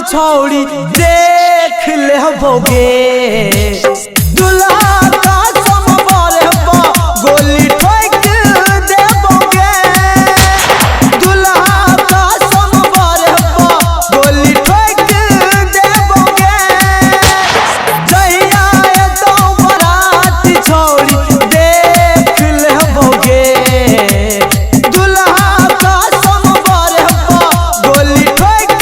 छोड़ी देख ले बोगे दुल्हा का समवर पा गोली ठोक देबोगे दुल्हा का समवर पा गोली ठोक देबोगे जहिया तो बारात छोड़ी देख ले बोगे दुल्हा का समवर पा गोली ठोक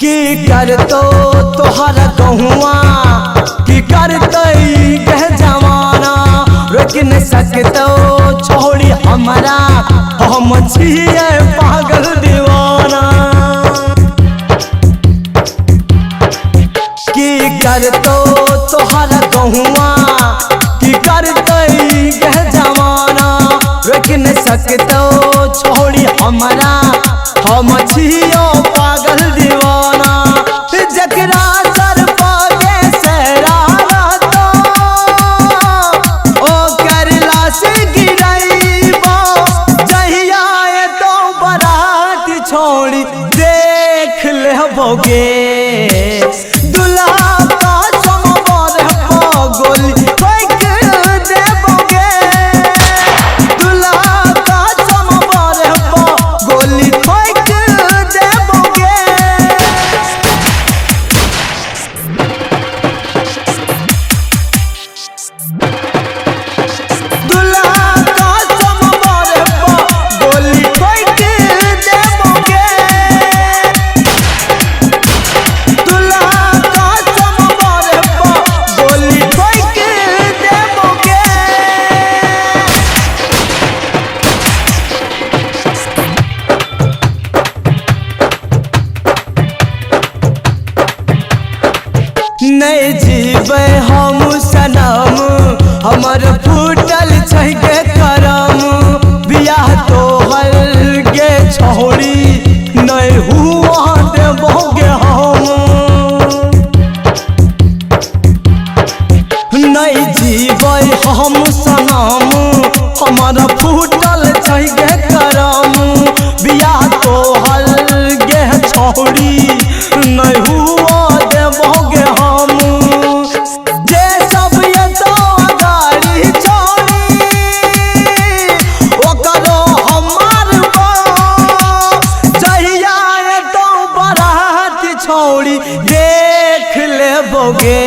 की कर तो तोहरा कहुआ की करते कह जमाना रोक न सकतो छोड़ी हमारा हम छिए पागल दीवाना की कर तो तोहरा कहुआ की करते कह जमाना रोक न सकतो छोड़ी हमारा हम छियो पागल दीवाना जकरा सर पागे सहरा तो ओ करला से गिरैबो जहिया तो बारात छोड़ी देख ले बोगे दुल्हा का समवर पा गोली ठोक देबोगे दुल्हा का समवर पा गोली ठोक देबोगे नहीं जीवे हम सनम हमर फूटल छै के करम बियाह तोहर गे छोड़ी नहीं हुआ देबोगे हम नहीं जीवे हम सनम हमर फूटल छै के करम बियाह तोहर गे छोड़ी नहीं हुआ देबोगे हम जे सब ये तो गाड़ी छोड़ी ओकरो हमार जहिया तो बारात छोड़ी देख ले बोगे